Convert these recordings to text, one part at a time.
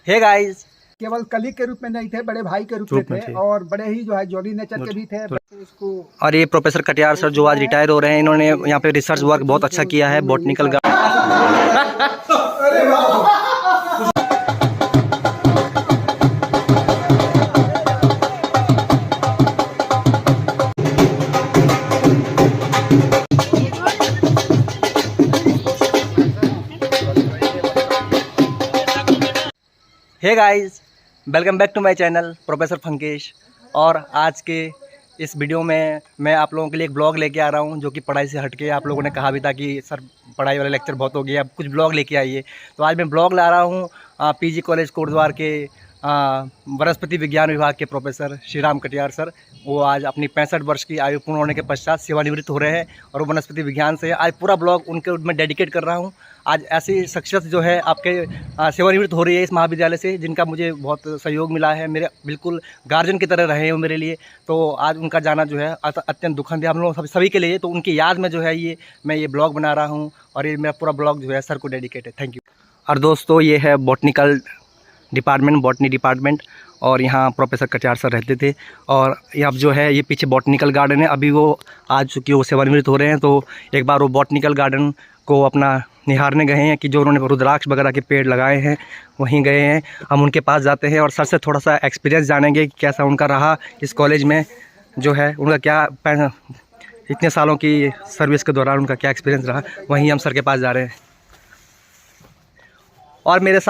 Hey guys, केवल colleague के रूप में नहीं थे, बड़े भाई के रूप में थे और बड़े ही जो है जोड़ी नेचर के भी थे। इसको और ये प्रोफेसर कटियार सर जो आज रिटायर हो रहे हैं, इन्होंने यहाँ पे रिसर्च वर्क बहुत अच्छा किया है botanical garden. Hey guys, welcome back to my channel professor Funkesh. और आज के इस वीडियो में मैं आप लोगों के लिए एक ब्लॉग लेके आ रहा हूं जो कि पढ़ाई से हटके। आप लोगों ने कहा भी था कि सर पढ़ाई वाला लेक्चर बहुत हो गया, अब कुछ ब्लॉग लेके आइए। तो आज मैं ब्लॉग ला रहा हूं पीजी कॉलेज कोटद्वार के वनस्पति विज्ञान विभाग के प्रोफेसर श्री राम कटियार सर। वो आज अपनी 65 वर्ष की आयु पूर्ण होने के पश्चात सेवानिवृत्त हो रहे हैं और वो वनस्पति विज्ञान से आज पूरा ब्लॉग उनके मैं डेडिकेट कर रहा हूँ। आज ऐसी शख्सियत जो है आपके सेवानिवृत्त हो रही है इस महाविद्यालय से, जिनका मुझे बहुत सहयोग मिला है, मेरे बिल्कुल गार्जियन की तरह रहे हैं वो मेरे लिए। तो आज उनका जाना जो है अत्यंत दुखद है हम लोग सभी के लिए। तो उनकी याद में जो है मैं ये ब्लॉग बना रहा हूँ और ये मेरा पूरा ब्लॉग जो है सर को डेडिकेट है। Thank you. और दोस्तों, ये है बॉटनिकल डिपार्टमेंट, बॉटनी डिपार्टमेंट, और यहाँ प्रोफेसर कटियार सर रहते थे। और अब जो है ये पीछे बॉटनिकल गार्डन है। अभी वो आज चूँकि वो सेवानिवृत्त हो रहे हैं, तो एक बार वो बॉटनिकल गार्डन को अपना निहारने गए हैं कि जो उन्होंने रुद्राक्ष वगैरह के पेड़ लगाए हैं वहीं गए हैं। हम उनके पास जाते हैं और सर से थोड़ा सा एक्सपीरियंस जानेंगे कि कैसा उनका रहा इस कॉलेज में, जो है उनका क्या इतने सालों की सर्विस के दौरान उनका क्या एक्सपीरियंस रहा। वहीं हम सर के पास जा रहे हैं। और मेरे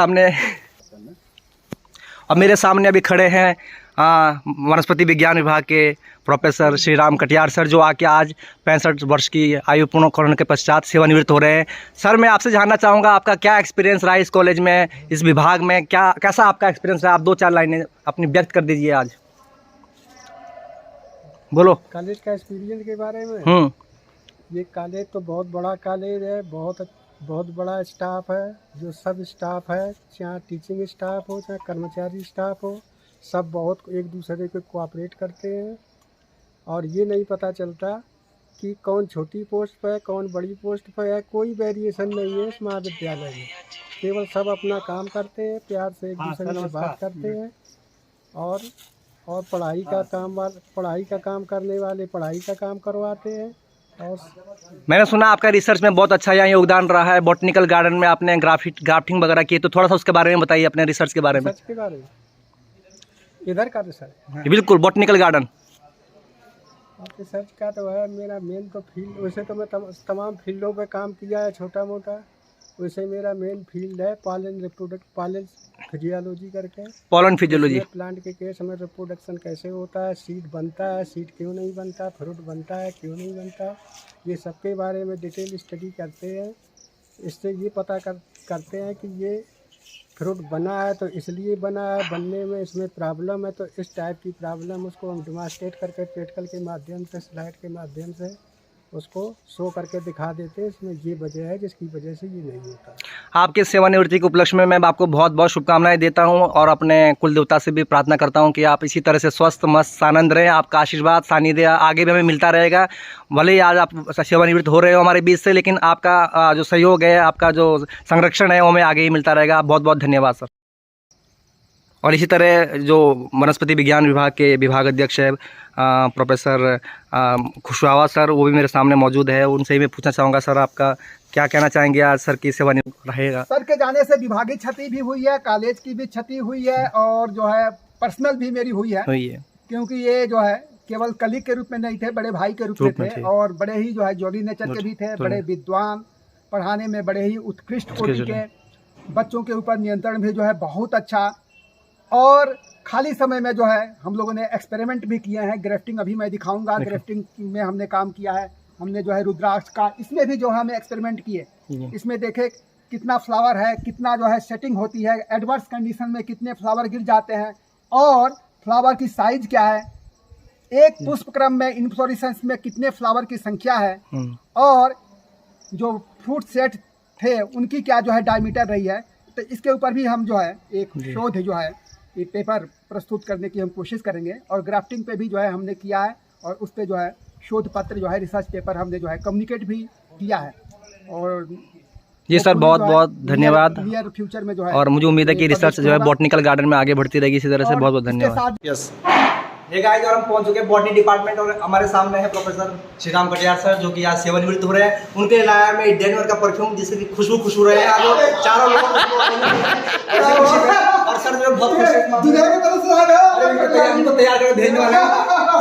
सामने अभी खड़े हैं वनस्पति विज्ञान विभाग के प्रोफेसर श्री राम कटियार सर, जो आके आज 65 वर्ष की आयु पूर्ण करने के पश्चात सेवानिवृत्त हो रहे हैं। सर, मैं आपसे जानना चाहूँगा आपका क्या एक्सपीरियंस रहा इस कॉलेज में, इस विभाग में, कैसा आपका एक्सपीरियंस रहा? आप 2-4 लाइनें अपनी व्यक्त कर दीजिए आज, बोलो। कॉलेज का एक्सपीरियंस के बारे में, ये कॉलेज तो बहुत बड़ा कॉलेज है, बहुत बड़ा स्टाफ है। जो सब स्टाफ है, चाहे टीचिंग स्टाफ हो चाहे कर्मचारी स्टाफ हो, सब बहुत एक दूसरे को कोऑपरेट करते हैं। और ये नहीं पता चलता कि कौन छोटी पोस्ट पर है कौन बड़ी पोस्ट पर है, कोई वेरिएशन नहीं है इस महाविद्यालय में। केवल सब अपना काम करते हैं, प्यार से एक दूसरे से बात करते हैं। और पढ़ाई का काम करने वाले पढ़ाई का काम करवाते हैं। और मैंने सुना आपका रिसर्च में बहुत अच्छा यहाँ योगदान रहा है। बॉटनिकल गार्डन में आपने ग्राफ्टिंग वगैरह की, तो थोड़ा सा उसके बारे में बताइए, अपने रिसर्च के बारे में। इधर का रिसर्च, बिल्कुल बॉटनिकल गार्डन रिसर्च का तो है मेरा मेन तो फील्ड। वैसे तो मैं तमाम फील्डों पे काम किया है छोटा मोटा। वैसे मेरा मेन फील्ड है पॉलन फिजियोलॉजी करके। पॉलन फिजियोलॉजी, प्लांट के केस में रिप्रोडक्शन कैसे होता है, सीड बनता है, सीड क्यों नहीं बनता, फ्रूट बनता है क्यों नहीं बनता, ये सब के बारे में डिटेल स्टडी करते हैं। इससे ये पता करते हैं कि ये फ्रूट बना है तो इसलिए बना है, बनने में इसमें प्रॉब्लम है तो इस टाइप की प्रॉब्लम उसको हम डेमोंस्ट्रेट करके प्रैक्टिकल के माध्यम से, स्लाइड के माध्यम से उसको शो करके दिखा देते हैं। इसमें ये वजह है जिसकी वजह से ये नहीं होता। आपके सेवानिवृत्ति के उपलक्ष्य में मैं आपको बहुत बहुत शुभकामनाएं देता हूं और अपने कुल देवता से भी प्रार्थना करता हूं कि आप इसी तरह से स्वस्थ मस्त आनंद रहें। आपका आशीर्वाद सानिध्य आगे भी हमें मिलता रहेगा। भले ही आज आप सेवानिवृत्त हो रहे हो हमारे बीच से, लेकिन आपका जो सहयोग है, आपका जो संरक्षण है, वो हमें आगे ही मिलता रहेगा। बहुत बहुत धन्यवाद सर। और इसी तरह जो वनस्पति विज्ञान विभाग के विभाग अध्यक्ष है प्रोफेसर खुशवाहा सर, वो भी मेरे सामने मौजूद है। उनसे ही मैं पूछना चाहूँगा, सर आपका क्या कहना चाहेंगे आज सर की सेवानिवृत्त रहेगा? सर के जाने से विभागीय क्षति भी हुई है, कॉलेज की भी क्षति हुई है और जो है पर्सनल भी मेरी हुई है। क्योंकि ये जो है केवल कलीग के रूप में नहीं थे, बड़े भाई के रूप में थे और बड़े ही जो है जोड़ी नेचर के भी थे, बड़े विद्वान, पढ़ाने में बड़े ही उत्कृष्ट कोटि के, बच्चों के ऊपर नियंत्रण भी जो है बहुत अच्छा। और खाली समय में जो है हम लोगों ने एक्सपेरिमेंट भी किए हैं। ग्राफ्टिंग अभी मैं दिखाऊंगा, ग्राफ्टिंग में हमने काम किया है। हमने जो है रुद्राक्ष का, इसमें भी जो है हमें एक्सपेरिमेंट किए। इसमें देखे कितना फ्लावर है, कितना जो है सेटिंग होती है, एडवर्स कंडीशन में कितने फ्लावर गिर जाते हैं और फ्लावर की साइज क्या है, एक पुष्प क्रम में इन्फ्लोरेसेंस में कितने फ्लावर की संख्या है और जो फ्रूट सेट थे उनकी क्या जो है डायमीटर रही है। तो इसके ऊपर भी हम जो है एक शोध जो है ये पेपर प्रस्तुत करने की हम कोशिश करेंगे। और ग्राफ्टिंग पे भी जो है हमने किया है और उस पर जो है शोध पत्र जो है रिसर्च पेपर हमने जो है कम्युनिकेट भी किया है। और जी सर, बहुत बहुत धन्यवाद। नियर फ्यूचर में जो है, और मुझे उम्मीद है कि रिसर्च जो है बॉटनिकल गार्डन में आगे बढ़ती रहेगी इसी तरह से। बहुत बहुत धन्यवाद। यस, ये गाइस और हम पहुंच चुके हैं बॉटनी डिपार्टमेंट और हमारे सामने है प्रोफेसर श्री राम कटियार सर, जो कि आज सेवानिवृत्त हो रहे हैं। उनके लाया में डेनवर का परफ्यूम जिससे कि खुशबू रहे हैं आज चारों लोग और सर जो बहुत खुश है, उनको तैयार कर भेजने वाले हैं।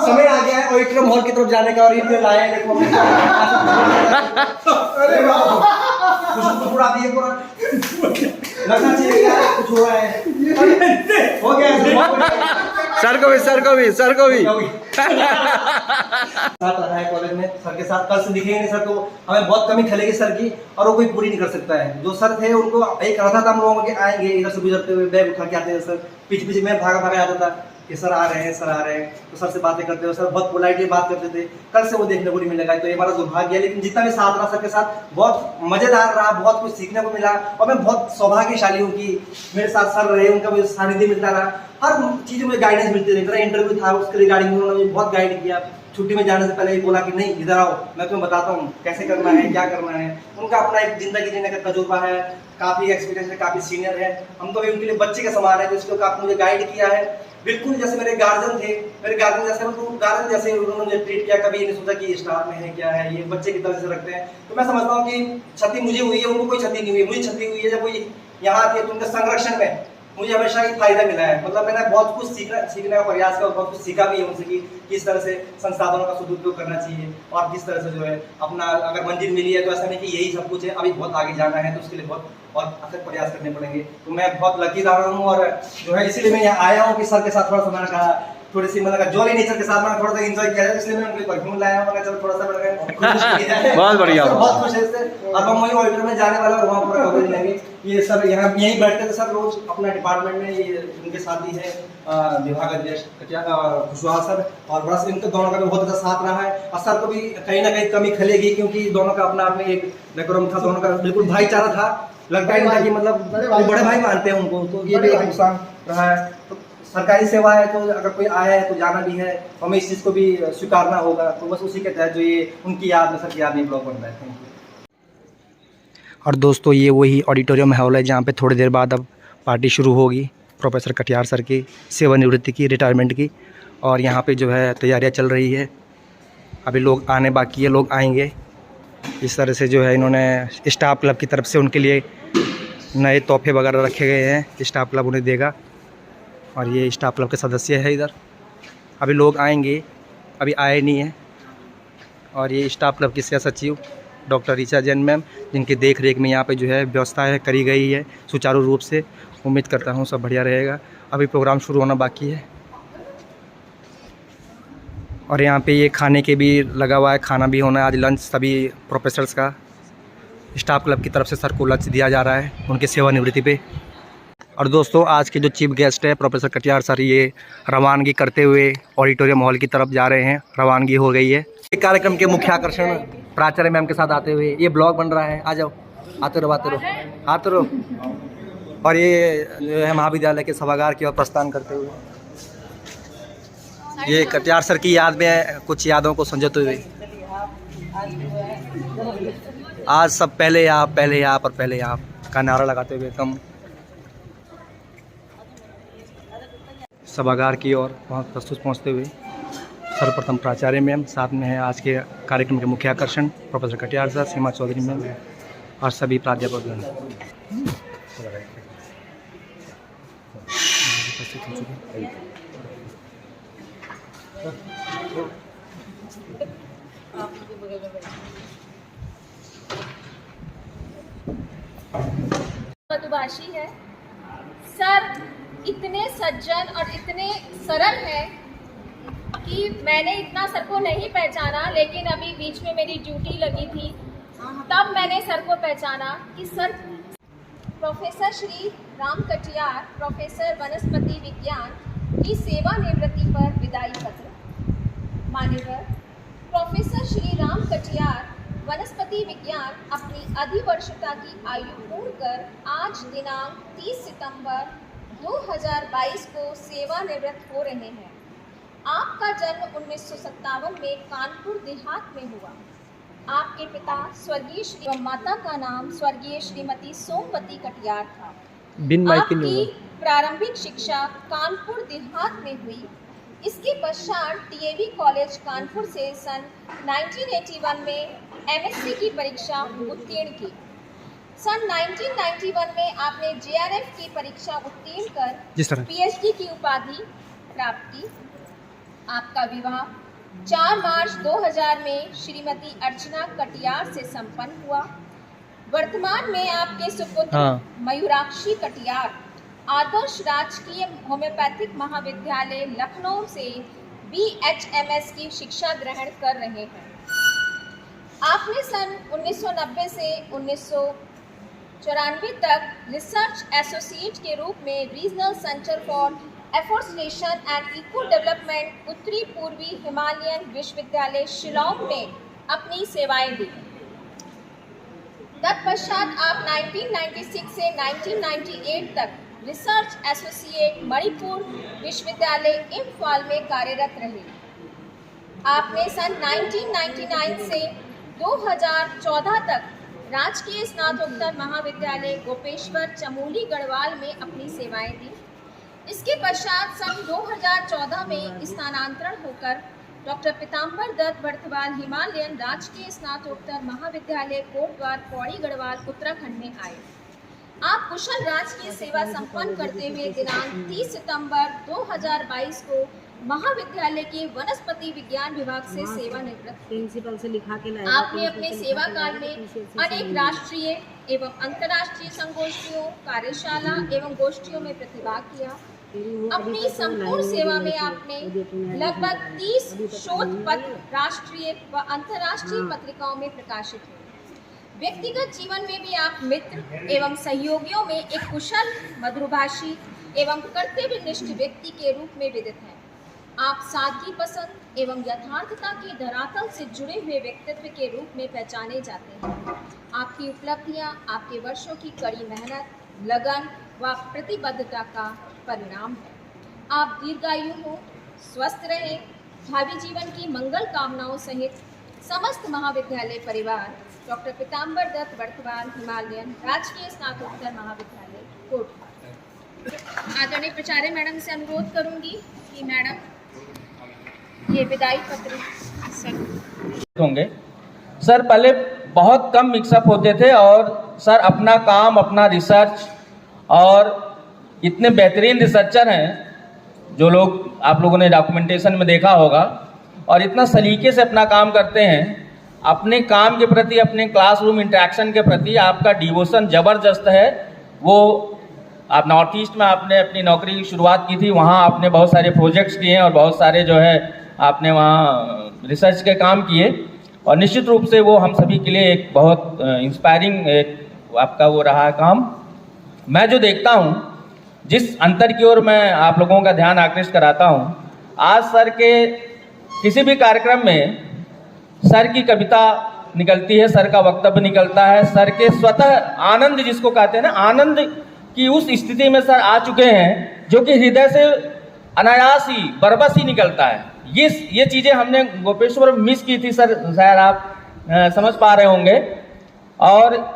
समय आ गया है ऑडिटोरियम हॉल की तरफ जाने का और ये लाए हैं, देखो खुशबू उड़ा दी है पूरा, लगना चाहिए यार कुछ हो रहा है। हो गया सर को भी साथ रहा है कॉलेज में। सर के साथ कल से दिखेंगे नहीं सर तो हमें बहुत कमी खलेगी सर की, और वो कोई पूरी नहीं कर सकता है। जो सर थे उनको एक रहा था हम लोगों के आएंगे इधर से गुजरते हुए बैग उठा के आते हैं सर, पीछे में भागा जाता था कि सर आ रहे हैं तो सर से बातें करते हुए सर बहुत पोलाइटली बात करते थे। कल से वो देखने को नहीं मिलेगा, तो ये हमारा दुर्भाग्य है। लेकिन जितना भी साथ रहा सबके साथ बहुत मजेदार रहा, बहुत कुछ सीखने को मिला और मैं बहुत सौभाग्यशाली हूँ कि मेरे साथ सर रहे, उनका मुझे सानिध्य मिलता रहा, हर चीज़ में गाइडेंस मिलती रही। मेरा इंटरव्यू था उसके रिगार्डिंग उन्होंने मुझे बहुत गाइड किया। छुट्टी में जाने से पहले ही बोला कि नहीं इधर आओ, मैं तुम्हें बताता हूँ कैसे करना है क्या करना है। उनका अपना एक जिंदगी जीने का तजुर्बा है, काफ़ी एक्सपीरियंस है, काफ़ी सीनियर है। हम तो भी उनके लिए बच्चे के समान है, तो इसको काफ़ी मुझे गाइड किया है। बिल्कुल जैसे मेरे गार्जियन थे, मेरे गार्जियन जैसे गार्जियन जैसे उन्होंने मुझे ट्रीट किया। कभी नहीं सोचा कि स्टाफ में है क्या है, ये बच्चे की तरह से रखते हैं। तो मैं समझता हूँ कि क्षति मुझे हुई है, उनको कोई क्षति नहीं हुई। मुझे क्षति हुई है जब वो यहाँ थे तो उनके संरक्षण में मुझे हमेशा ही फायदा मिला है। मतलब मैंने बहुत कुछ सीखने का प्रयास किया और बहुत कुछ सीखा भी है उनसे कि किस तरह से संसाधनों का सदुपयोग करना चाहिए और किस तरह से जो है अपना अगर मंजिल मिली है तो ऐसा नहीं कि यही सब कुछ है, अभी बहुत आगे जाना है तो उसके लिए बहुत और अथक प्रयास करने पड़ेंगे। तो मैं बहुत लकी रहा हूँ और जो है इसीलिए मैं यहाँ आया हूँ कि सर के साथ थोड़ा सा मैंने कहा थोड़ी सी मतलब जॉली नेचर के साथ मैंने थोड़ा सा एंजॉय किया है, इसलिए मैं उनके परफ्यूम लाया हूँ। चलो थोड़ा सा बहुत बढ़िया, बहुत खुश है इससे। और हम वही ऑडिटर में जाने वाले और वहाँ पर कवरेज लेंगे। ये सर यहाँ यहीं बैठते थे सर रोज अपना डिपार्टमेंट में। ये उनके साथी है विभाग अध्यक्ष खुशवाहा सर, और बड़ा इनका दोनों का भी बहुत अच्छा साथ रहा है। और सर को भी कहीं ना कहीं कमी खलेगी क्योंकि दोनों का अपना आप में एक डेकोरम था, दोनों का बिल्कुल भाईचारा था। लगता ही नहीं था कि मतलब बड़े भाई मानते हैं उनको, तो ये भी एक नुकसान रहा है। तो सरकारी सेवा है तो अगर कोई आया है तो जाना भी है, हमें इस चीज़ को भी स्वीकारना होगा। तो बस उसी के तहत जो ये उनकी याद में सर की याद में ब्लॉग बन रहा है। और दोस्तों ये वही ऑडिटोरियम हॉल है जहाँ पे थोड़ी देर बाद अब पार्टी शुरू होगी प्रोफेसर कटियार सर की सेवानिवृत्ति की, रिटायरमेंट की। और यहाँ पे जो है तैयारियाँ चल रही है, अभी लोग आने बाकी है, लोग आएंगे। इस तरह से जो है इन्होंने स्टाफ क्लब की तरफ से उनके लिए नए तोहफे वगैरह रखे गए हैं, स्टाफ क्लब उन्हें देगा। और ये स्टाफ क्लब के सदस्य है इधर, अभी लोग आएंगे, अभी आए नहीं हैं। और ये स्टाफ क्लब की सह सचिव डॉक्टर ऋचा जैन मैम, जिनकी देख रेख में यहाँ पे जो है व्यवस्था है करी गई है सुचारू रूप से। उम्मीद करता हूँ सब बढ़िया रहेगा। अभी प्रोग्राम शुरू होना बाकी है। और यहाँ पे ये खाने के भी लगा हुआ है, खाना भी होना है आज, लंच सभी प्रोफेसर्स का स्टाफ क्लब की तरफ से सर को लंच दिया जा रहा है उनके सेवानिवृत्ति पे। और दोस्तों आज के जो चीफ गेस्ट है प्रोफेसर कटियार सर, ये रवानगी करते हुए ऑडिटोरियम हॉल की तरफ जा रहे हैं। रवानगी हो गई है। कार्यक्रम के मुख्य आकर्षण प्राचार्य मैम के साथ आते हुए ये ब्लॉग बन रहा है। आ जाओ, आते रहो। और ये जो है महाविद्यालय के सभागार की ओर प्रस्थान करते हुए ये कटियार सर की याद में कुछ यादों को संजोते हुए आज सब पहले आप का नारा लगाते हुए कम सभागार की ओर प्रस्तुत पहुंचते हुए सर्वप्रथम प्राचार्य मैम, साथ में है आज के कार्यक्रम के मुख्य आकर्षण प्रोफेसर कटियार सर, सीमा चौधरी मैम और सभी प्राध्यापक। मधुभाषी है सर, इतने सज्जन और इतने सरल हैं कि मैंने इतना सर को नहीं पहचाना, लेकिन अभी बीच में मेरी ड्यूटी लगी थी तब मैंने सर को पहचाना कि sir professor Shri Ram Katiyar, professor वनस्पति विज्ञान की सेवानिवृत्ति पर विदाई पत्र। मान्यवर प्रोफेसर श्री राम कटियार वनस्पति विज्ञान अपनी अधिवर्षता की आयु पूर्ण कर आज दिनांक 30 सितंबर 2022 को सेवानिवृत्त हो रहे हैं। आपका जन्म 1957 में कानपुर देहात में हुआ। आपके पिता स्वर्गीय श्री एवं माता का नाम स्वर्गीय श्रीमती सोमवती कटियार था। आपकी प्रारंभिक शिक्षा कानपुर देहात में हुई। इसके पश्चात टीएवी कॉलेज कानपुर से सन 1981 में एमएससी की परीक्षा उत्तीर्ण की। सन 1991 में आपने जेआरएफ की परीक्षा उत्तीर्ण कर पीएचडी की उपाधि प्राप्त की। आपका विवाह 4 मार्च 2000 में श्रीमती अर्चना कटियार से संपन्न हुआ। वर्तमान में आपके सुपुत्र मयूराक्षी कटियार आदर्श राजकीय होम्योपैथिक महाविद्यालय लखनऊ से BHMS की शिक्षा ग्रहण कर रहे हैं। आपने सन 1990 से 1994 तक रिसर्च एसोसिएट के रूप में regional centre for afforestation and eco development उत्तरी पूर्वी हिमालयन विश्वविद्यालय शिलांग में अपनी सेवाएं दी। तत्पश्चात आप 1996 से 1998 तक रिसर्च एसोसिएट मणिपुर विश्वविद्यालय इम्फाल में कार्यरत रहे। आपने सन 1999 से 2014 तक राजकीय स्नातकोत्तर महाविद्यालय गोपेश्वर चमोली गढ़वाल में अपनी सेवाएं दी। इसके पश्चात सन 2014 में स्थानांतरण होकर डॉक्टर पीताम्बर दत्त बर्थवाल हिमालयन राजकीय स्नातकोत्तर महाविद्यालय कोटद्वार पौड़ी गढ़वाल उत्तराखंड में आए। आप कुशल राजकीय सेवा संपन्न करते हुए दिनांक 30 सितंबर 2022 को महाविद्यालय के वनस्पति विज्ञान विभाग से सेवानिवृत्त। प्रिंसिपल से लिखा के लाया। आपने अपने सेवा काल में अनेक राष्ट्रीय एवं अंतर्राष्ट्रीय संगोष्ठियों, कार्यशाला एवं गोष्ठियों में प्रतिभाग किया। अपनी संपूर्ण सेवा में आपने लगभग 30 शोध पत्र राष्ट्रीय व अंतर्राष्ट्रीय पत्रिकाओं में प्रकाशित हुए। व्यक्तिगत जीवन में भी आप मित्र एवं सहयोगियों में एक कुशल, मधुरभाषी एवं कर्तव्यनिष्ठ व्यक्ति के रूप में विदित हैं। आप सादगी पसंद एवं यथार्थता की धरातल से जुड़े हुए व्यक्तित्व के रूप में पहचाने जाते हैं। आपकी उपलब्धियां आपके वर्षों की कड़ी मेहनत, लगन व प्रतिबद्धता का परिणाम है। आप दीर्घायु हो, स्वस्थ रहें। भावी जीवन की मंगल कामनाओं सहित समस्त महाविद्यालय परिवार डॉक्टर पीताम्बर दत्त बर्थवाल हिमालयन राजकीय स्नातकोत्तर महाविद्यालय कोटद्वार। आदरणीय प्राचार्य मैडम से अनुरोध करूंगी कि मैडम ये विदाई पत्र होंगे। सर पहले बहुत कम मिक्सअप होते थे और सर अपना काम, अपना रिसर्च, और इतने बेहतरीन रिसर्चर हैं जो लोग आप लोगों ने डॉक्यूमेंटेशन में देखा होगा, और इतना सलीके से अपना काम करते हैं। अपने काम के प्रति, अपने क्लासरूम इंटरेक्शन के प्रति आपका डिवोशन ज़बरदस्त है। वो आप नॉर्थ ईस्ट में आपने अपनी नौकरी की शुरुआत की थी, वहाँ आपने बहुत सारे प्रोजेक्ट्स किए हैं और बहुत सारे जो है आपने वहाँ रिसर्च के काम किए, और निश्चित रूप से वो हम सभी के लिए एक बहुत इंस्पायरिंग एक आपका वो रहा है काम। मैं जो देखता हूँ, जिस अंतर की ओर मैं आप लोगों का ध्यान आकृष्ट कराता हूँ, आज सर के किसी भी कार्यक्रम में सर की कविता निकलती है, सर का वक्तव्य निकलता है, सर के स्वतः आनंद जिसको कहते हैं ना, आनंद की उस स्थिति में सर आ चुके हैं जो कि हृदय से अनायास ही, बरबस ही निकलता है। ये चीज़ें हमने गोपेश्वर में मिस की थी सर, शायद आप समझ पा रहे होंगे। और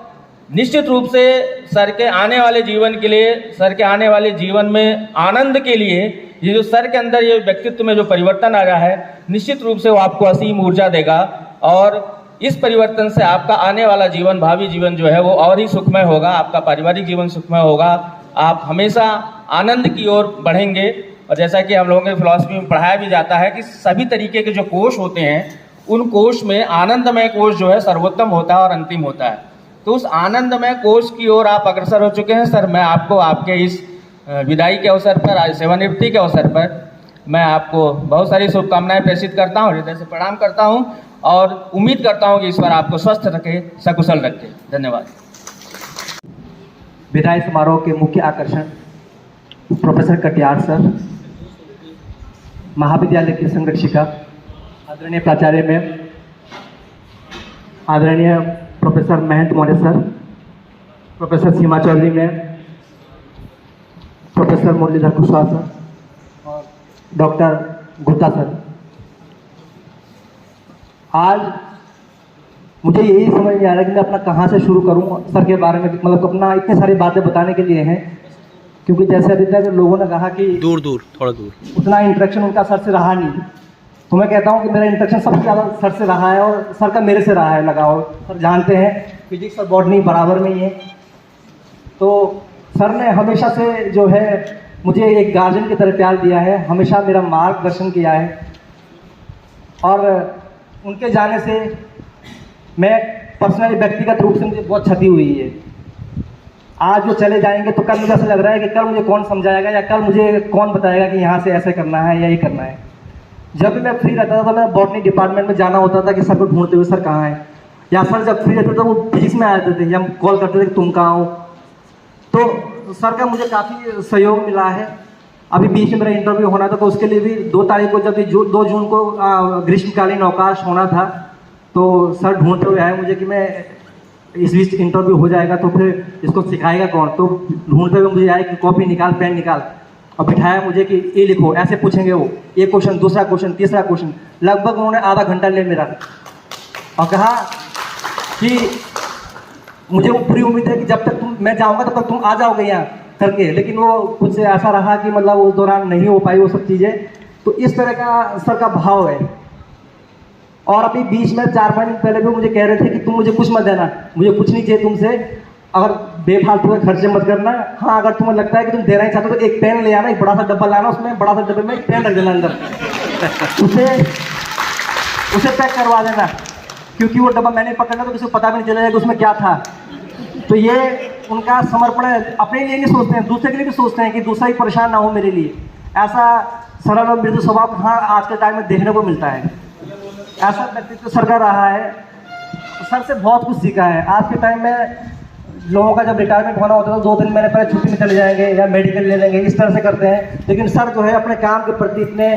निश्चित रूप से सर के आने वाले जीवन के लिए, सर के आने वाले जीवन में आनंद के लिए, ये जो सर के अंदर ये व्यक्तित्व में जो परिवर्तन आ रहा है, निश्चित रूप से वो आपको असीम ऊर्जा देगा, और इस परिवर्तन से आपका आने वाला जीवन, भावी जीवन जो है वो और ही सुखमय होगा। आपका पारिवारिक जीवन सुखमय होगा, आप हमेशा आनंद की ओर बढ़ेंगे। और जैसा कि हम लोगों के फिलॉसफी में पढ़ाया भी जाता है कि सभी तरीके के जो कोष होते हैं, उन कोष में आनंदमय कोष जो है सर्वोत्तम होता है और अंतिम होता है। तो उस आनंदमय कोष की ओर आप अग्रसर हो चुके हैं। सर मैं आपको आपके इस विदाई के अवसर पर, आज सेवानिवृत्ति के अवसर पर, मैं आपको बहुत सारी शुभकामनाएं प्रेषित करता हूं, हृदय से प्रणाम करता हूं, और उम्मीद करता हूं कि ईश्वर आपको स्वस्थ रखे, सकुशल रखे। धन्यवाद। विदाई समारोह के मुख्य आकर्षण प्रोफेसर कटियार सर, महाविद्यालय की संरक्षिका आदरणीय प्राचार्य मैम, आदरणीय professor Mahant Maurya sir, professor Seema Chaudhary ma'am, professor Murlidhar Kushwaha sir और डॉक्टर गुप्ता सर। आज मुझे यही समझ नहीं आ रहा कि मैं अपना कहाँ से शुरू करूँ सर के बारे में, मतलब अपना इतनी सारी बातें बताने के लिए हैं, क्योंकि जैसे अभी तक लोगों ने कहा कि थोड़ा दूर उतना इंटरेक्शन उनका सर से रहा नहीं। तो मैं कहता हूँ कि मेरा इंटरेक्शन सबसे ज़्यादा सर से रहा है, और सर का मेरे से रहा है लगाव। सर जानते हैं फिजिक्स और बॉटनी बराबर में ही है। तो सर ने हमेशा से जो है मुझे एक गार्जियन की तरह प्यार दिया है, हमेशा मेरा मार्गदर्शन किया है, और उनके जाने से मैं पर्सनली व्यक्तिगत रूप से मुझे बहुत क्षति हुई है। आज वो चले जाएंगे तो कल मुझे ऐसा लग रहा है कि कल मुझे कौन समझाएगा या कल मुझे कौन बताएगा कि यहाँ से ऐसे करना है या ये करना है। जब भी मैं फ्री रहता था तो मैं बॉटनी डिपार्टमेंट में जाना होता था कि सर को ढूंढते हुए सर कहाँ है, या सर जब फ्री रहते थे वो फिजिक्स में आ जाते थे, हम कॉल करते थे कि तुम कहाँ हो। तो सर का मुझे काफ़ी सहयोग मिला है। अभी बीच में मेरा इंटरव्यू होना था, तो उसके लिए भी 2 तारीख को, जब 2 जून को ग्रीष्मकालीन अवकाश होना था, तो सर ढूंढते हुए आए मुझे कि मैं इस बीच इंटरव्यू हो जाएगा तो फिर इसको सिखाएगा कौन। तो ढूंढते हुए मुझे आए कि कॉपी निकाल, पेन निकाल, और बिठाया मुझे कि ये लिखो, ऐसे पूछेंगे वो, एक क्वेश्चन, दूसरा क्वेश्चन, तीसरा क्वेश्चन। लगभग उन्होंने आधा घंटा ले मेरा, और कहा कि मुझे वो पूरी उम्मीद है कि जब तक मैं जाऊंगा तब तक तुम आ जाओगे यहाँ करके। लेकिन वो कुछ ऐसा रहा कि मतलब उस दौरान नहीं हो पाई वो सब चीज़ें। तो इस तरह का सर का भाव है। और अभी बीच में 4-5 दिन पहले भी मुझे कह रहे थे कि तुम मुझे कुछ मत देना, मुझे कुछ नहीं चाहिए तुमसे, अगर बेफालतू के खर्चे मत करना। हाँ, अगर तुम्हें लगता है कि तुम देना ही चाहते हो तो एक पेन ले आना, एक बड़ा सा डब्बा लाना, उसमें बड़ा सा डब्बे में एक पेन रख देना अंदर, उसे पैक करवा देना, क्योंकि वो डब्बा मैंने पकड़ना तो किसी को पता भी नहीं चलेगा कि उसमें क्या था। तो ये उनका समर्पण है, अपने लिए नहीं सोचते हैं, दूसरे के लिए भी सोचते हैं कि दूसरा ही परेशान ना हो मेरे लिए। ऐसा सरल और मृदु स्वभाव हाँ आज के टाइम में देखने को मिलता है। ऐसा व्यक्तित्व सर का रहा है, सर से बहुत कुछ सीखा है। आज के टाइम में लोगों का जब रिटायरमेंट होना होता है तो 2 दिन महीने पहले छुट्टी में चले जाएंगे या मेडिकल ले लेंगे, इस तरह से करते हैं। लेकिन सर जो है अपने काम के प्रति इतने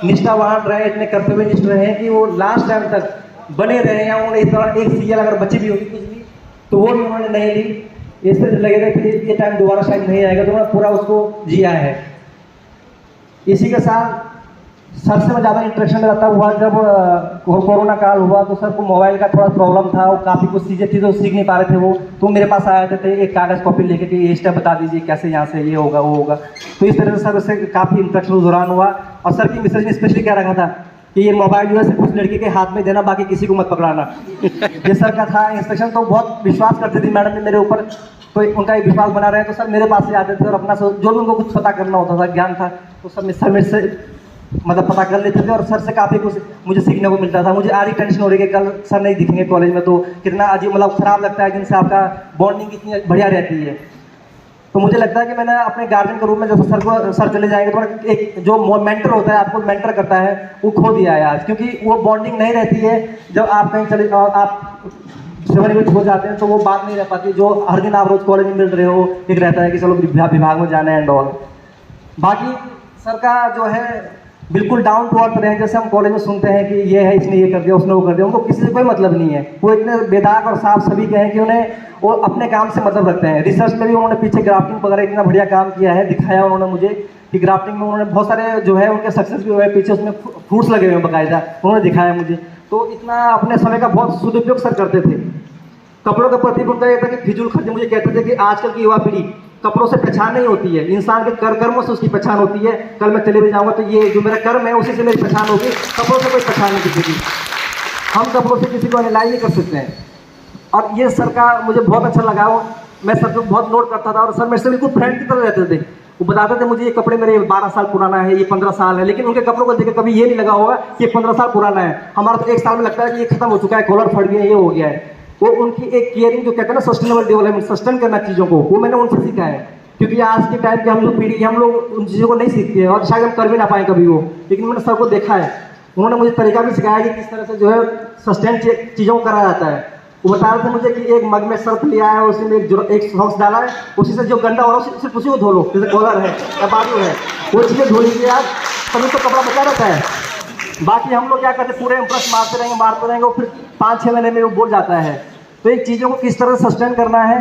निष्ठावान रहे, इतने कर्तव्यनिष्ठ रहे कि वो लास्ट टाइम तक बने रहे हैं। उन्होंने इस तरह एक सीरियल अगर बची भी होगी कुछ भी तो वो भी उन्होंने नहीं ली। इससे लगेगा कि ये टाइम दोबारा शायद नहीं आएगा, तो उन्होंने पूरा उसको जिया है। इसी के साथ सर से मैं ज़्यादा इंटरेक्शन रहता हुआ जब कोरोना काल हुआ तो सर को मोबाइल का थोड़ा प्रॉब्लम था, वो काफ़ी कुछ चीज़ें थी तो सीख नहीं पा रहे थे वो। तो मेरे पास आए थे एक कागज़ कॉपी लेके कि ये स्टेप बता दीजिए कैसे यहाँ से ये होगा वो होगा। तो इस तरह से सर से काफ़ी इंटरेक्शन उस दौरान हुआ। और सर की मिसेज ने स्पेशली क्या रखा था कि ये मोबाइल जो है सिर्फ उस लड़की के हाथ में देना, बाकी किसी को मत पकड़ाना। ये सर का था इंस्ट्रक्शन। तो बहुत विश्वास करती थी मैडम ने मेरे ऊपर, तो उनका एक विश्वास बना रहे तो सर मेरे पास से आते थे और अपना जो भी उनको कुछ पता करना होता था, ज्ञान था, तो सर मेरे से मतलब पता कर लेते थे। और सर से काफ़ी कुछ मुझे सीखने को मिलता था। मुझे आज ही टेंशन हो रही है कि कल सर नहीं दिखेंगे कॉलेज में तो कितना अजीब मतलब ख़राब लगता है, जिनसे आपका बॉन्डिंग इतनी बढ़िया रहती है। तो मुझे लगता है कि मैंने अपने गार्जियन के रूप में जब सर चले जाएंगे तो एक जो मेंटर होता है, आपको मेंटर करता है, वो खो दिया है आज। क्योंकि वो बॉन्डिंग नहीं रहती है। जब आप कहीं चले और आप सेवानिवृत्त हो जाते हैं तो वो बात नहीं रह पाती जो हर दिन आप रोज़ कॉलेज में मिल रहे हो। एक रहता है कि चलो विभाग में जाना है एंड ऑल। बाकी सर का जो है बिल्कुल डाउन टू अर्थ रहे। जैसे हम कॉलेज में सुनते हैं कि ये है, इसने ये कर दिया, उसने वो कर दिया, उनको किसी से कोई मतलब नहीं है। वो इतने बेदाग और साफ सभी के हैं कि उन्हें वो अपने काम से मतलब रखते हैं। रिसर्च में भी उन्होंने पीछे ग्राफ्टिंग वगैरह इतना बढ़िया काम किया है, दिखाया उन्होंने मुझे कि ग्राफ्टिंग में उन्होंने बहुत सारे जो है उनके सक्सेस भी हुए, पीछे उसमें फ्रूट्स लगे हुए हैं बाकायदा, उन्होंने दिखाया मुझे। तो इतना अपने समय का बहुत सदुपयोग सर करते थे। कपड़ों के प्रति उनका ये था कि फिजूल खर्चे। मुझे कहते थे कि आजकल की युवा पीढ़ी कपड़ों से पहचान नहीं होती है, इंसान के कर्मों से उसकी पहचान होती है। कल मैं चले भी जाऊंगा तो ये जो मेरा कर्म है उसी से मेरी पहचान होगी, कपड़ों से कोई पहचान नहीं किसी की। हम कपड़ों से किसी को एनालाइज नहीं कर सकते हैं। और ये सर का मुझे बहुत अच्छा लगा। मैं सर को बहुत नोट करता था और सर मेरे से बिल्कुल फ्रेंड की तरह रहते थे। वो बताते थे मुझे ये कपड़े मेरे 12 साल पुराना है, ये 15 साल है, लेकिन उनके कपड़ों को देख कभी ये नहीं लगा होगा कि 15 साल पुराना है। हमारा तो 1 साल में लगता है कि ये खत्म हो चुका है, कॉलर फट गया, ये हो गया है। वो उनकी एक केयरिंग जो कहते हैं ना सस्टेनेबल डेवलपमेंट, सस्टेन करना चीज़ों को, वो मैंने उनसे सीखा है। क्योंकि आज के टाइम की हम लोग पीढ़ी, हम लोग उन चीज़ों को नहीं सीखते हैं और शायद हम कर भी ना पाएँ कभी वो। लेकिन मैंने सर को देखा है, उन्होंने मुझे तरीका भी सिखाया कि किस तरह से जो है सस्टेन चीज़ों को करा जाता है। वो बता रहे थे मुझे कि एक मग में सर्फ लिया है, उसी में एक सॉक्स डाला है, उसी से जो गंदा हो रहा है सिर्फ उसी को धो लो, जैसे कॉलर है या बाजू है, वो चीज़ें धो लीजिए आप, तभी तो कपड़ा बचा रहता है। बाकी हम लोग क्या करते हैं, पूरे ब्रश मारते रहेंगे, वो फिर 5-6 महीने में वो बोल जाता है। तो एक चीज़ों को किस तरह से सस्टेन करना है,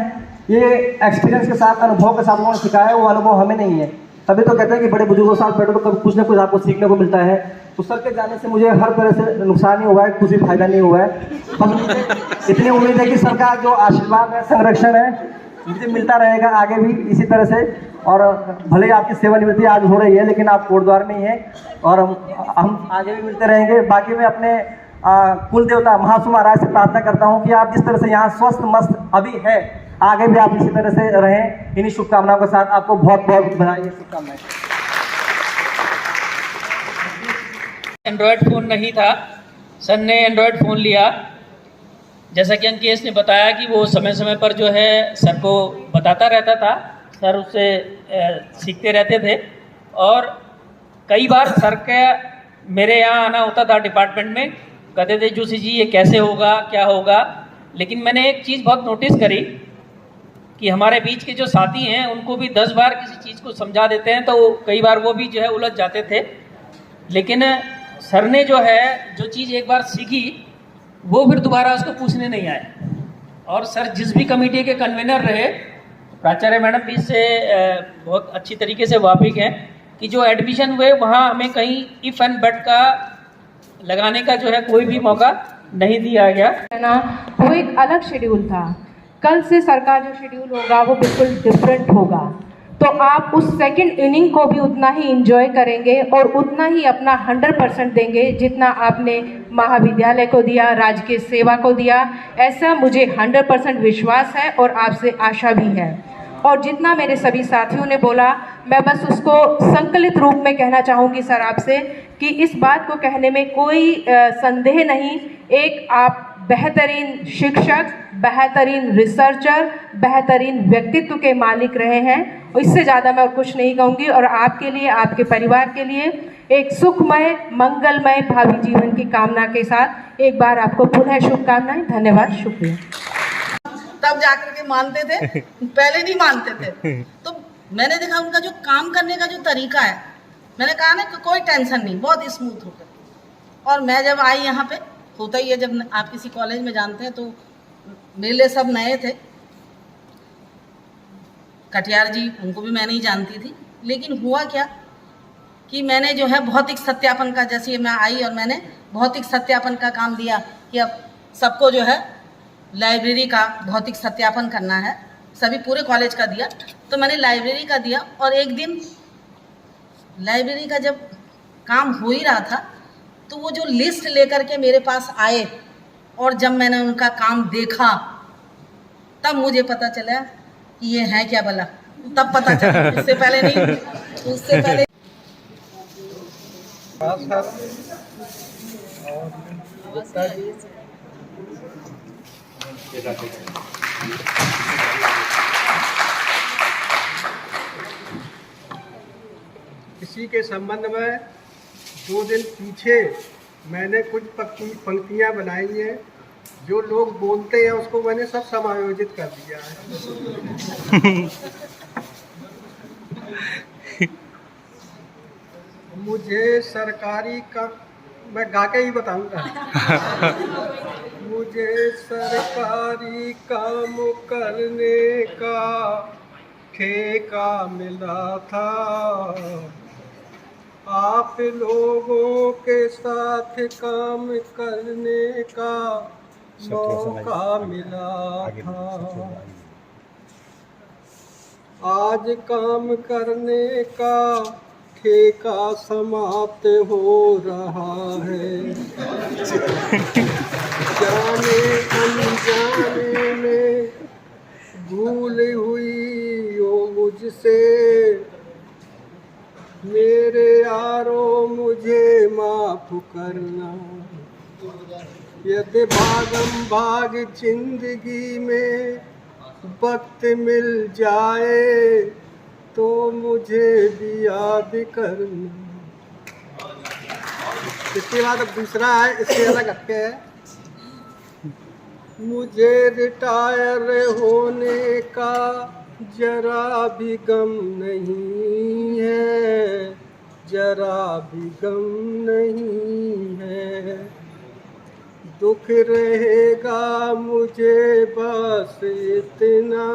ये एक्सपीरियंस के साथ, अनुभव के साथ उन्होंने सिखाया है। वो अनुभव हमें नहीं है, तभी तो कहते हैं कि बड़े बुजुर्गों के साथ बैठो तो कभी कुछ ना कुछ आपको सीखने को मिलता है। तो सर के जाने से मुझे हर तरह से नुकसान ही हुआ है, कुछ भी फायदा नहीं हुआ है। बस मुझे इतनी उम्मीद है कि सर का जो आशीर्वाद है, संरक्षण है, मुझे मिलता रहेगा आगे भी इसी तरह से। और भले ही आपकी सेवानिवृत्ति आज हो रही है, लेकिन आप कोटद्वार में ही हैं और हम आगे भी मिलते रहेंगे। बाकी मैं अपने कुल देवता महासु महाराज से प्रार्थना करता हूँ कि आप जिस तरह से यहाँ स्वस्थ मस्त अभी है, आगे भी आप इसी तरह से रहें। इन्हीं शुभकामनाओं के साथ आपको बहुत बहुत बधाई, शुभकामनाएं। एंड्रॉयड फ़ोन नहीं था, सर ने एंड्रॉयड फ़ोन लिया। जैसा कि अंकेश ने बताया कि वो समय समय पर जो है सर को बताता रहता था, सर उससे सीखते रहते थे। और कई बार सर के मेरे यहाँ आना होता था डिपार्टमेंट में, कहते थे जोशी जी ये कैसे होगा, क्या होगा। लेकिन मैंने एक चीज़ बहुत नोटिस करी कि हमारे बीच के जो साथी हैं उनको भी 10 बार किसी चीज़ को समझा देते हैं तो कई बार वो भी जो है उलझ जाते थे। लेकिन सर ने जो है जो चीज़ एक बार सीखी वो फिर दोबारा उसको पूछने नहीं आए। और सर जिस भी कमेटी के कन्वीनर रहे, प्राचार्य मैडम भी इससे बहुत अच्छी तरीके से वाकिफ हैं कि जो एडमिशन हुए वहाँ हमें कहीं इफ़ एंड बट का लगाने का जो है कोई भी मौका नहीं दिया गया ना। वो एक अलग शेड्यूल था। कल से सर का जो शेड्यूल होगा वो बिल्कुल डिफरेंट होगा, तो आप उस सेकंड इनिंग को भी उतना ही एंजॉय करेंगे और उतना ही अपना 100% देंगे जितना आपने महाविद्यालय को दिया, राजकीय सेवा को दिया। ऐसा मुझे 100% विश्वास है और आपसे आशा भी है। और जितना मेरे सभी साथियों ने बोला, मैं बस उसको संकलित रूप में कहना चाहूँगी सर आपसे कि इस बात को कहने में कोई संदेह नहीं। एक आप बेहतरीन शिक्षक, बेहतरीन रिसर्चर, बेहतरीन व्यक्तित्व के मालिक रहे हैं। इससे ज़्यादा मैं और कुछ नहीं कहूँगी। और आपके लिए, आपके परिवार के लिए एक सुखमय, मंगलमय भावी जीवन की कामना के साथ एक बार आपको पुनः शुभकामनाएं। धन्यवाद, शुक्रिया। तब जाकर के मानते थे, पहले नहीं मानते थे। तो मैंने देखा उनका जो काम करने का जो तरीका है, मैंने कहा ना कि कोई टेंशन नहीं, बहुत स्मूथ होकर। और मैं जब आई यहाँ पे, होता ही है जब आप किसी कॉलेज में जानते हैं, तो मेरे लिए सब नए थे। कटियार जी, उनको भी मैं नहीं जानती थी। लेकिन हुआ क्या कि मैंने जो है भौतिक सत्यापन का, जैसे मैं आई और मैंने भौतिक सत्यापन का काम दिया कि अब सबको जो है लाइब्रेरी का भौतिक सत्यापन करना है, सभी पूरे कॉलेज का दिया। तो मैंने लाइब्रेरी का दिया और एक दिन लाइब्रेरी का जब काम हो ही रहा था तो वो जो लिस्ट लेकर के मेरे पास आए और जब मैंने उनका काम देखा तब मुझे पता चला कि ये है क्या भला। तब पता चला, उससे पहले नहीं, उससे पहले। इसी के संबंध में 2 दिन पीछे मैंने कुछ पंक्तियाँ बनाई हैं, जो लोग बोलते हैं उसको मैंने सब समायोजित कर दिया है। मुझे सरकारी का, मैं गा के ही बताऊंगा। मुझे सरकारी काम करने का ठेका मिला था, आप लोगों के साथ काम करने का मौका मिला था। आज काम करने का ठेका समाप्त हो रहा है। जाने अनजाने में भूल हुई हो मुझसे, मेरे यारो मुझे माफ करना। यदि भागम भाग जिंदगी में वक्त मिल जाए तो मुझे भी याद करना। इसके बाद अब दूसरा है, इससे अलग हटके है। मुझे रिटायर होने का जरा भी गम नहीं है, जरा भी गम नहीं है। दुख रहेगा मुझे बस इतना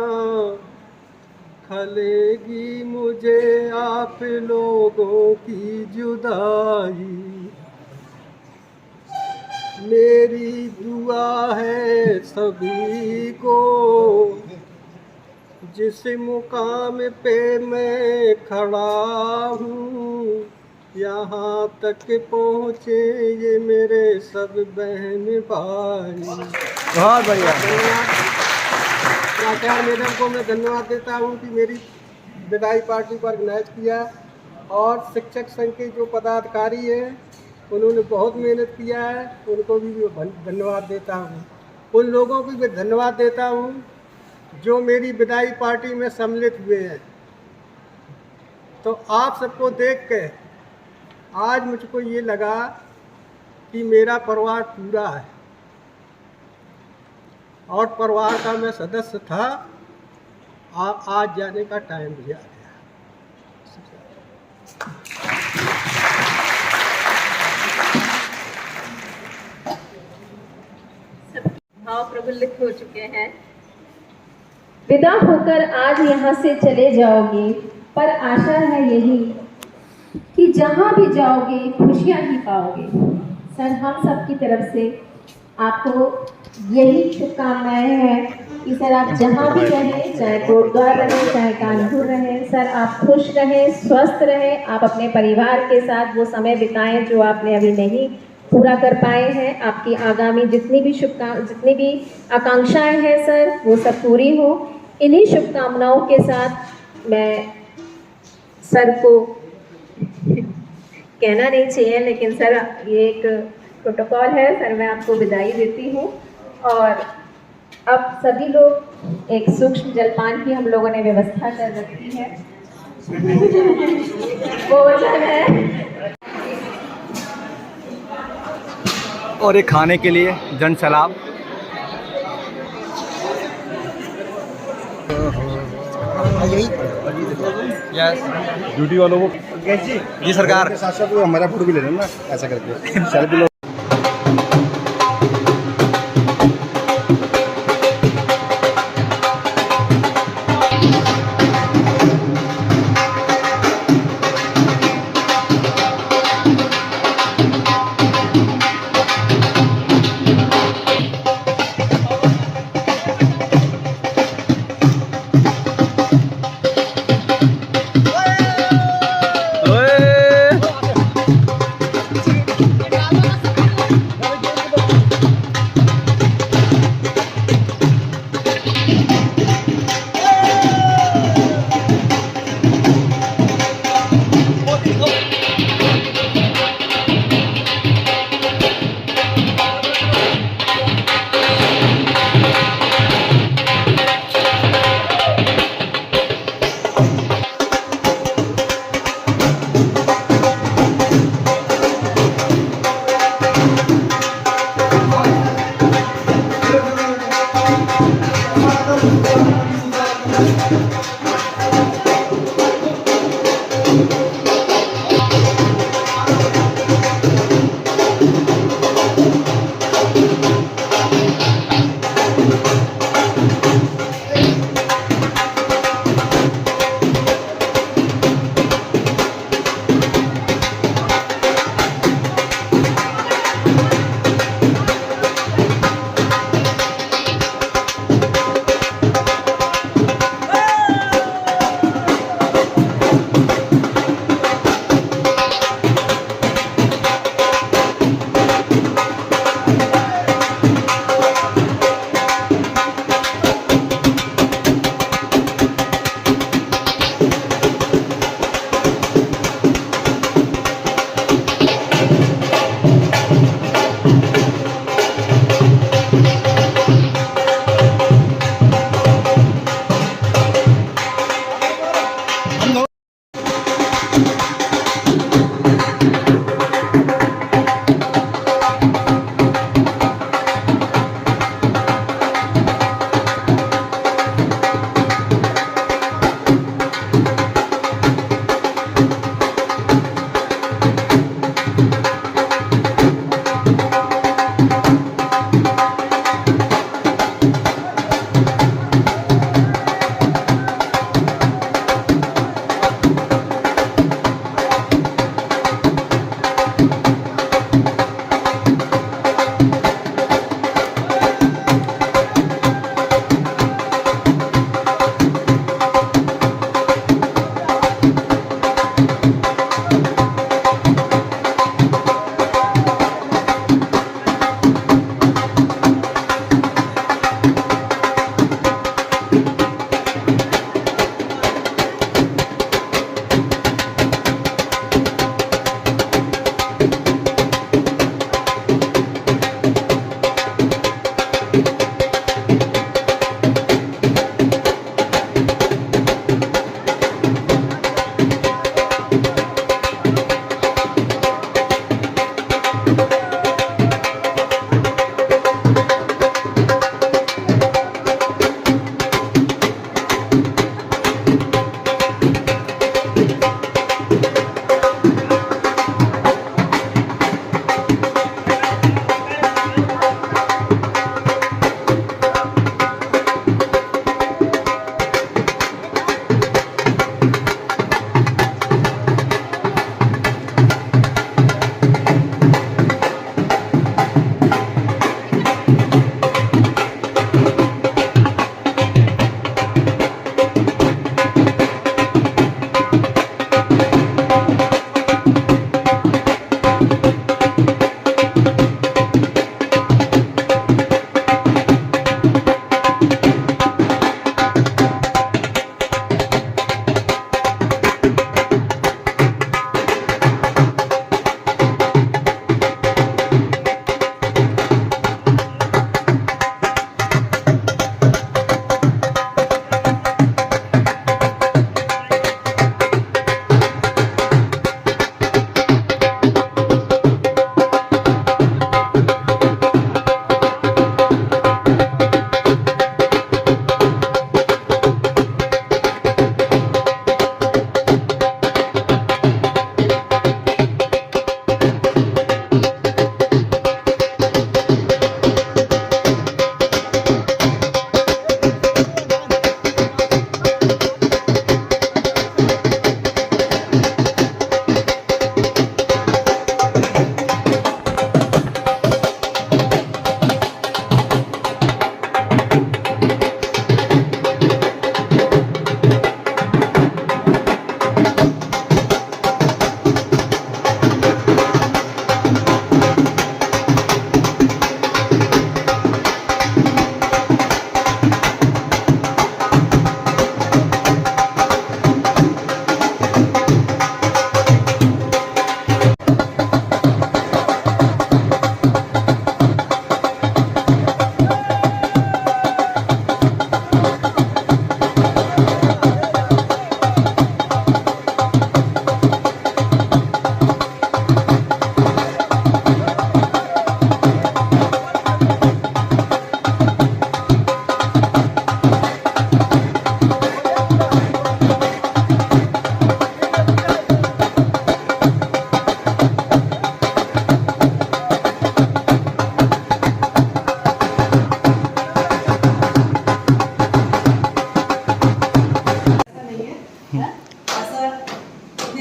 खलेगी मुझे आप लोगों की जुदाई। मेरी दुआ है सभी को, जिस मुकाम पे मैं खड़ा हूँ, यहाँ तक पहुँचे ये मेरे सब बहन भाई। बहुत बढ़िया। आचार्य मैडम को मैं धन्यवाद देता हूँ कि मेरी विदाई पार्टी को ऑर्गेनाइज किया, और शिक्षक संघ के जो पदाधिकारी हैं उन्होंने बहुत मेहनत किया है, उनको भी धन्यवाद देता हूँ। उन लोगों को भी धन्यवाद देता हूँ जो मेरी विदाई पार्टी में सम्मिलित हुए हैं। तो आप सबको देख के आज मुझको ये लगा कि मेरा परिवार पूरा है, और परिवार का मैं सदस्य था। आज जाने का टाइम भी आ गया। भाव प्रफुल्लित हो चुके हैं। विदा होकर आज यहाँ से चले जाओगे, पर आशा है यही कि जहाँ भी जाओगे खुशियाँ ही पाओगे। सर, हम सब की तरफ से आपको यही शुभकामनाएं हैं कि सर आप जहाँ भी रहें, चाहे कोटद्वार रहें, चाहे कानपुर रहें, सर आप खुश रहें, स्वस्थ रहें, आप अपने परिवार के साथ वो समय बिताएं जो आपने अभी नहीं पूरा कर पाए हैं। आपकी आगामी जितनी भी आकांक्षाएं हैं सर, वो सब पूरी हो। इन्हीं शुभकामनाओं के साथ मैं सर को कहना नहीं चाहिए, लेकिन सर ये एक प्रोटोकॉल है, सर मैं आपको विदाई देती हूँ। और अब सभी लोग एक सूक्ष्म जलपान की हम लोगों ने व्यवस्था कर रखी है। भोजन है और एक खाने के लिए जन सलाब। ड्यूटी वालों को जी सरकार के साथ साथ वो हमारा फोटो भी ले लेना ऐसा करके सेल्फी लो।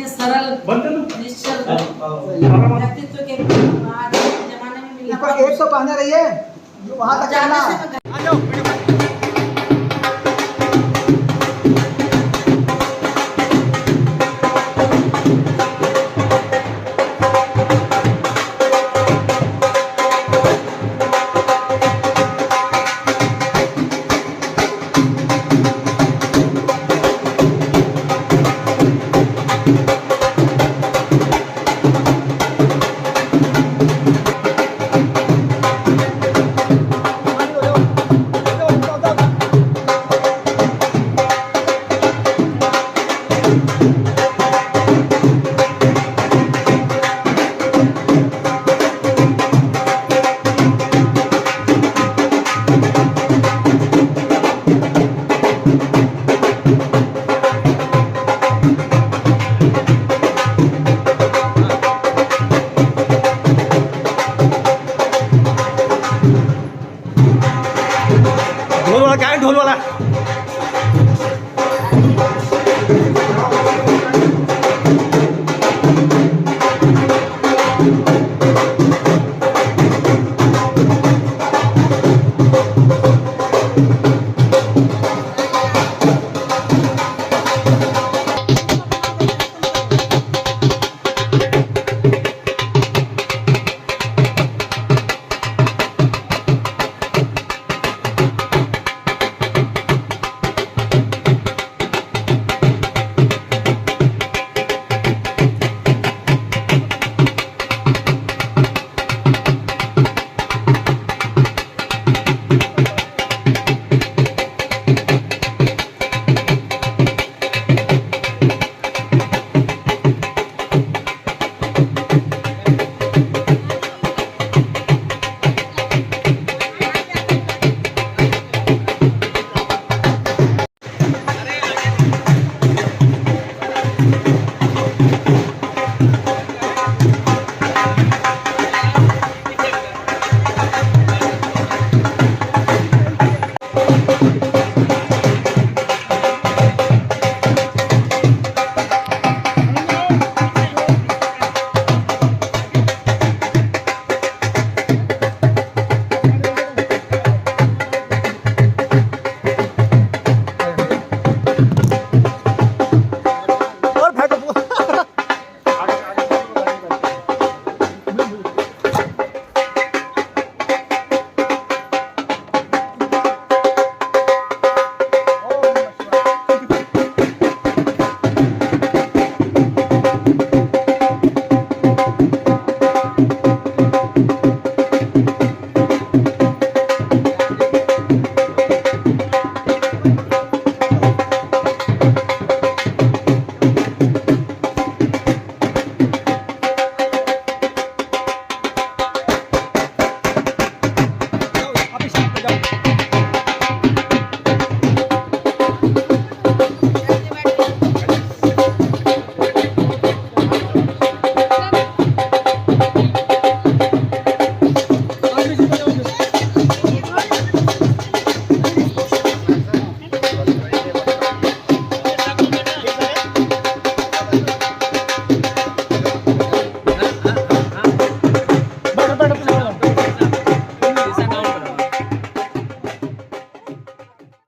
ही सरल निश्चल व्यक्तित्व के आज के जमाने में मिलना एक तो कहना रही है जो वहां तक जाने जाना से तो